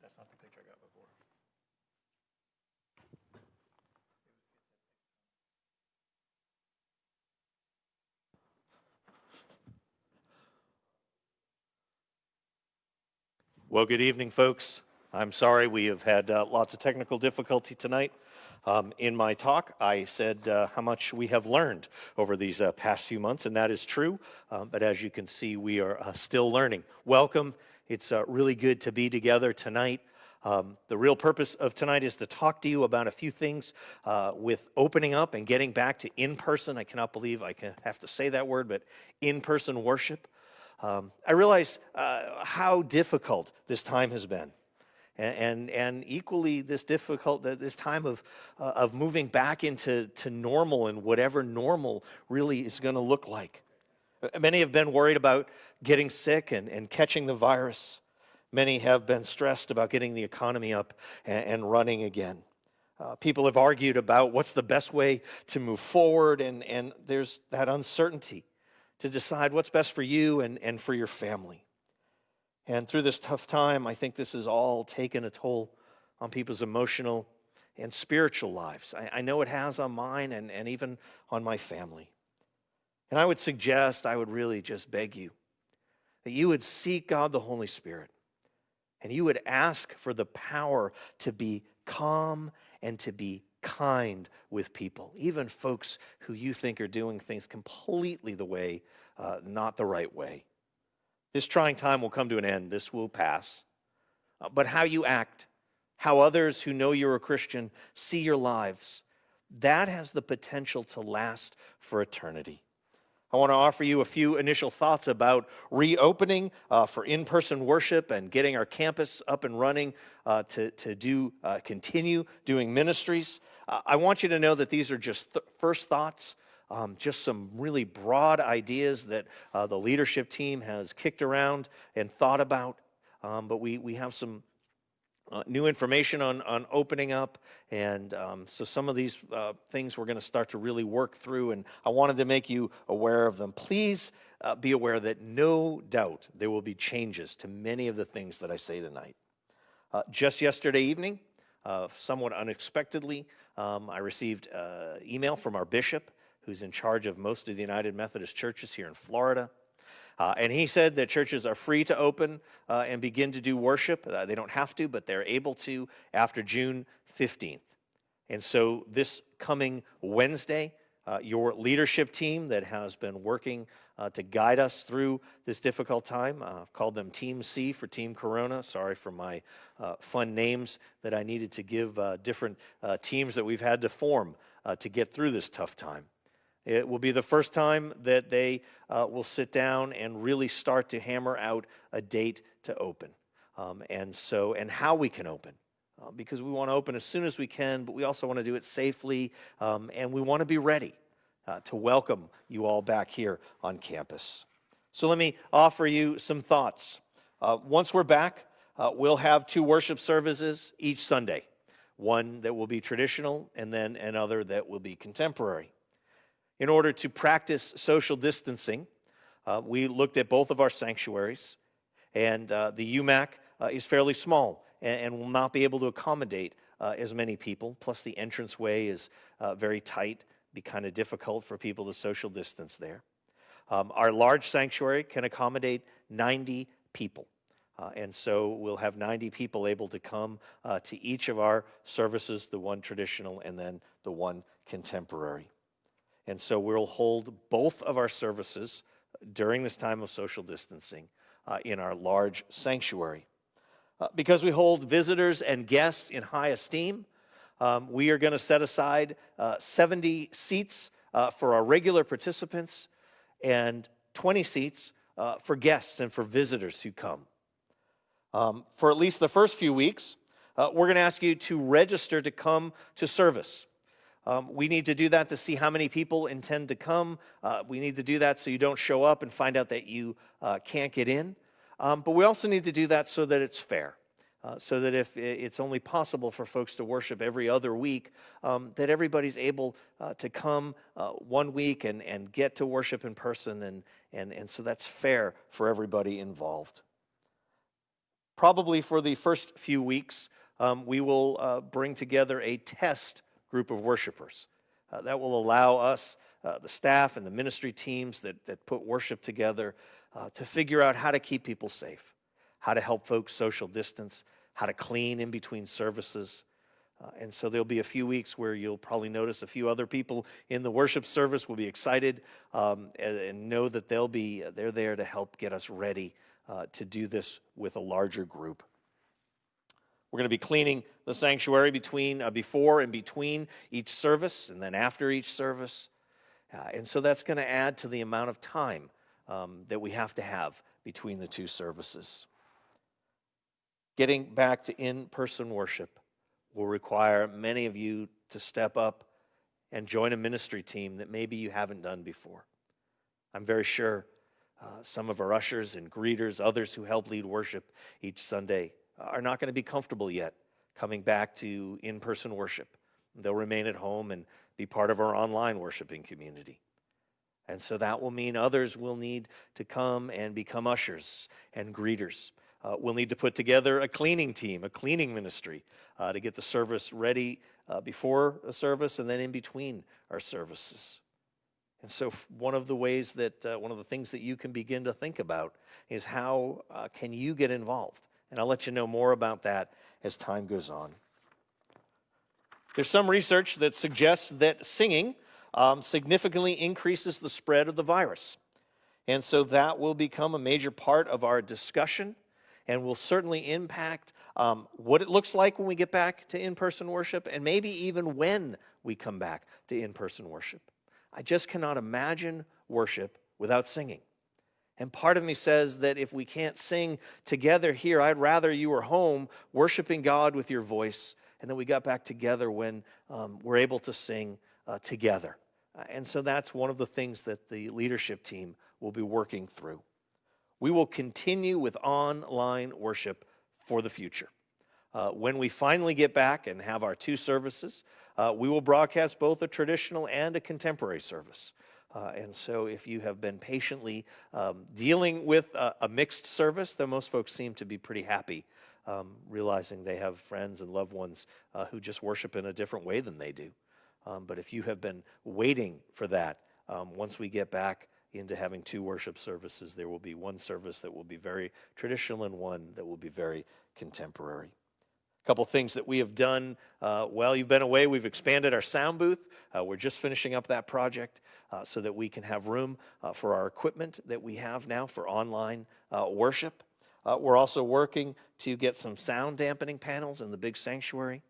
That's not the picture I got before. Well, good evening, folks. I'm sorry we have had lots of technical difficulty tonight. In my talk, I said how much we have learned over these past few months, and that is true. But as you can see, we are still learning. Welcome. It's really good to be together tonight. The real purpose of tonight is to talk to you about a few things with opening up and getting back to in-person. I cannot believe I have to say that word, but in-person worship. I realize how difficult this time has been. And equally this difficult, this time of moving back into normal and whatever normal really is going to look like. Many have been worried about getting sick and catching the virus. Many have been stressed about getting the economy up and running again. People have argued about what's the best way to move forward, and there's that uncertainty to decide what's best for you and for your family. And through this tough time, I think this has all taken a toll on people's emotional and spiritual lives. I know it has on mine and even on my family. And I would really just beg you that you would seek God the Holy Spirit and you would ask for the power to be calm and to be kind with people, even folks who you think are doing things completely not the right way. This trying time will come to an end. This will pass. But how you act, how others who know you're a Christian see your lives, that has the potential to last for eternity. I want to offer you a few initial thoughts about reopening for in-person worship and getting our campus up and running to continue doing ministries. I want you to know that these are just first thoughts. Just some really broad ideas that the leadership team has kicked around and thought about. But we have some new information on opening up. And so some of these things we're going to start to really work through. And I wanted to make you aware of them. Please be aware that no doubt there will be changes to many of the things that I say tonight. Just yesterday evening, somewhat unexpectedly, I received an email from our bishop, who's in charge of most of the United Methodist churches here in Florida. And he said that churches are free to open and begin to do worship. They don't have to, but they're able to after June 15th. And so this coming Wednesday, your leadership team that has been working to guide us through this difficult time, I've called them Team C for Team Corona. Sorry for my fun names that I needed to give different teams that we've had to form to get through this tough time. It will be the first time that they will sit down and really start to hammer out a date to open, and how we can open, because we want to open as soon as we can, but we also want to do it safely, and we want to be ready to welcome you all back here on campus. So let me offer you some thoughts. Once we're back, we'll have 2 worship services each Sunday, one that will be traditional and then another that will be contemporary. In order to practice social distancing, we looked at both of our sanctuaries, and the UMAC is fairly small and will not be able to accommodate as many people. Plus, the entranceway is very tight, be kind of difficult for people to social distance there. Our large sanctuary can accommodate 90 people. And so we'll have 90 people able to come to each of our services, the one traditional and then the one contemporary. And so we'll hold both of our services during this time of social distancing in our large sanctuary. Because we hold visitors and guests in high esteem, we are going to set aside 70 seats for our regular participants and 20 seats for guests and for visitors who come. For at least the first few weeks, we're going to ask you to register to come to service. We need to do that to see how many people intend to come. We need to do that so you don't show up and find out that you can't get in. But we also need to do that so that it's fair, so that if it's only possible for folks to worship every other week, that everybody's able to come one week and get to worship in person, and so that's fair for everybody involved. Probably for the first few weeks, we will bring together a test group of worshipers. That will allow us, the staff and the ministry teams that put worship together, to figure out how to keep people safe, how to help folks social distance, how to clean in between services. And so there'll be a few weeks where you'll probably notice a few other people in the worship service will be excited and know that they're there to help get us ready to do this with a larger group. We're going to be cleaning the sanctuary before and between each service and then after each service. And so that's going to add to the amount of time that we have to have between the two services. Getting back to in-person worship will require many of you to step up and join a ministry team that maybe you haven't done before. I'm very sure some of our ushers and greeters, others who help lead worship each Sunday, are not going to be comfortable yet coming back to in-person worship. They'll remain at home and be part of our online worshiping community. And so that will mean others will need to come and become ushers and greeters. We'll need to put together a cleaning team, a cleaning ministry, to get the service ready before a service and then in between our services. And so one of the things that you can begin to think about is how can you get involved? And I'll let you know more about that as time goes on. There's some research that suggests that singing significantly increases the spread of the virus. And so that will become a major part of our discussion and will certainly impact what it looks like when we get back to in-person worship and maybe even when we come back to in-person worship. I just cannot imagine worship without singing. And part of me says that if we can't sing together here, I'd rather you were home worshiping God with your voice and then we got back together when we're able to sing together. And so that's one of the things that the leadership team will be working through. We will continue with online worship for the future. When we finally get back and have our two services, we will broadcast both a traditional and a contemporary service. And so if you have been patiently dealing with a mixed service, then most folks seem to be pretty happy, realizing they have friends and loved ones who just worship in a different way than they do. But if you have been waiting for that, once we get back into having two worship services, there will be one service that will be very traditional and one that will be very contemporary. A couple things that we have done while you've been away. We've expanded our sound booth. We're just finishing up that project so that we can have room for our equipment that we have now for online worship. We're also working to get some sound dampening panels in the big sanctuary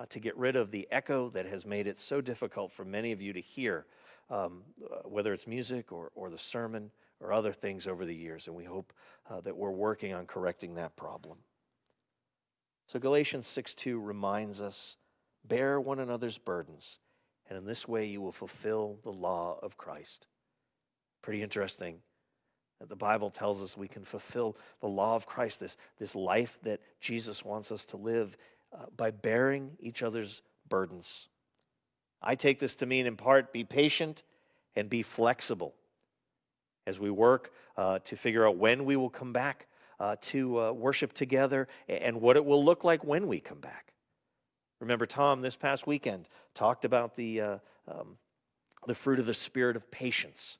to get rid of the echo that has made it so difficult for many of you to hear, whether it's music or the sermon or other things over the years. And we hope that we're working on correcting that problem. So Galatians 6:2 reminds us, bear one another's burdens, and in this way you will fulfill the law of Christ. Pretty interesting that the Bible tells us we can fulfill the law of Christ, this life that Jesus wants us to live by bearing each other's burdens. I take this to mean, in part, be patient and be flexible as we work to figure out when we will come back to worship together and what it will look like when we come back. Remember, Tom, this past weekend, talked about the fruit of the Spirit of patience.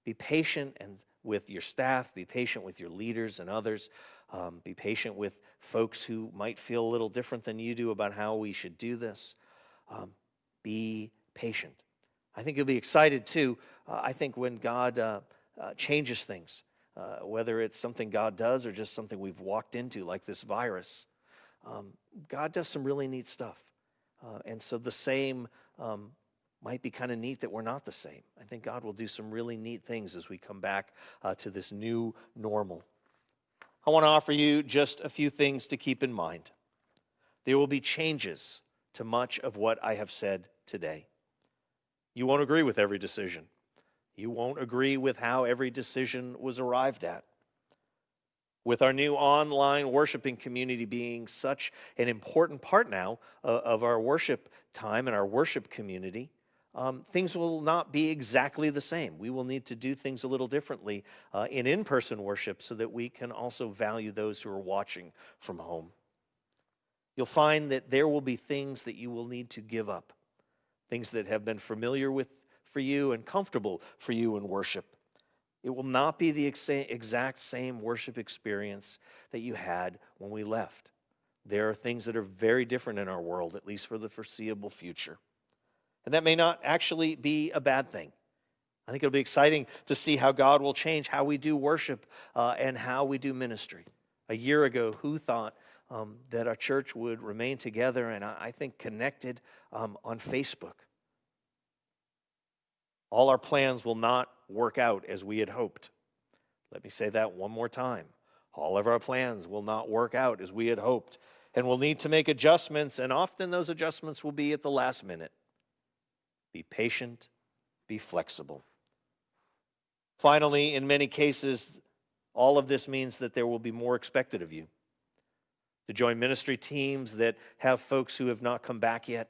Be patient and with your staff, be patient with your leaders and others, be patient with folks who might feel a little different than you do about how we should do this. Be patient. I think you'll be excited too, I think when God changes things, whether it's something God does or just something we've walked into like this virus. God does some really neat stuff. And so the same might be kind of neat that we're not the same. I think God will do some really neat things as we come back to this new normal. I want to offer you just a few things to keep in mind. There will be changes to much of what I have said today. You won't agree with every decision. You won't agree with how every decision was arrived at. With our new online worshiping community being such an important part now of our worship time and our worship community, things will not be exactly the same. We will need to do things a little differently in-person worship so that we can also value those who are watching from home. You'll find that there will be things that you will need to give up, things that have been familiar with for you and comfortable for you in worship. It will not be the exact same worship experience that you had when we left. There are things that are very different in our world, at least for the foreseeable future. And that may not actually be a bad thing. I think it'll be exciting to see how God will change how we do worship and how we do ministry. A year ago, who thought that our church would remain together and I think connected on Facebook? All our plans will not work out as we had hoped. Let me say that one more time. All of our plans will not work out as we had hoped, and we'll need to make adjustments, and often those adjustments will be at the last minute. Be patient, be flexible. Finally, in many cases, all of this means that there will be more expected of you. To join ministry teams that have folks who have not come back yet,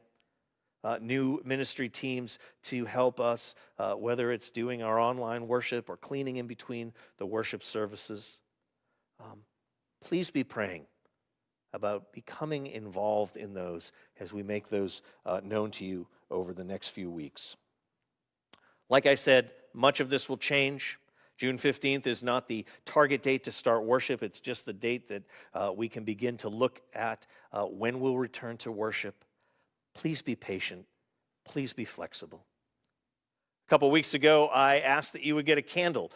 new ministry teams to help us, whether it's doing our online worship or cleaning in between the worship services. Please be praying about becoming involved in those as we make those known to you over the next few weeks. Like I said, much of this will change. June 15th is not the target date to start worship. It's just the date that we can begin to look at when we'll return to worship. Please be patient. Please be flexible. A couple weeks ago, I asked that you would get a candle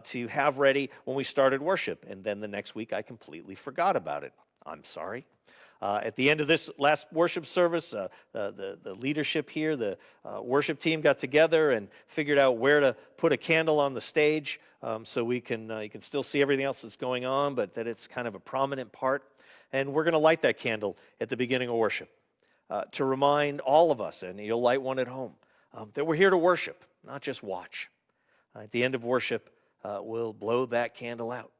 to have ready when we started worship, and then the next week I completely forgot about it. I'm sorry. At the end of this last worship service, the leadership here, the worship team got together and figured out where to put a candle on the stage so you can still see everything else that's going on, but that it's kind of a prominent part. And we're going to light that candle at the beginning of worship to remind all of us, and you'll light one at home, that we're here to worship, not just watch. At the end of worship, we'll blow that candle out.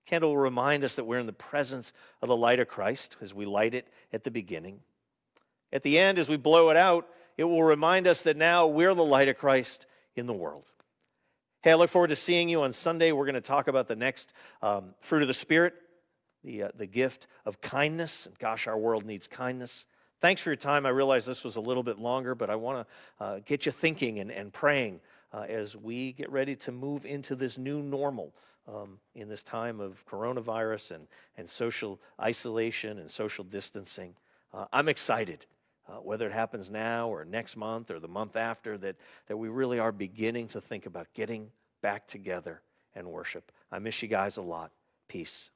Candle will remind us that we're in the presence of the light of Christ as we light it at the beginning. At the end, as we blow it out, it will remind us that now we're the light of Christ in the world. Hey, I look forward to seeing you on Sunday. We're going to talk about the next fruit of the Spirit, the gift of kindness. And gosh, our world needs kindness. Thanks for your time. I realize this was a little bit longer, but I want to get you thinking and praying as we get ready to move into this new normal in this time of coronavirus and social isolation and social distancing. I'm excited, whether it happens now or next month or the month after, that we really are beginning to think about getting back together and worship. I miss you guys a lot. Peace.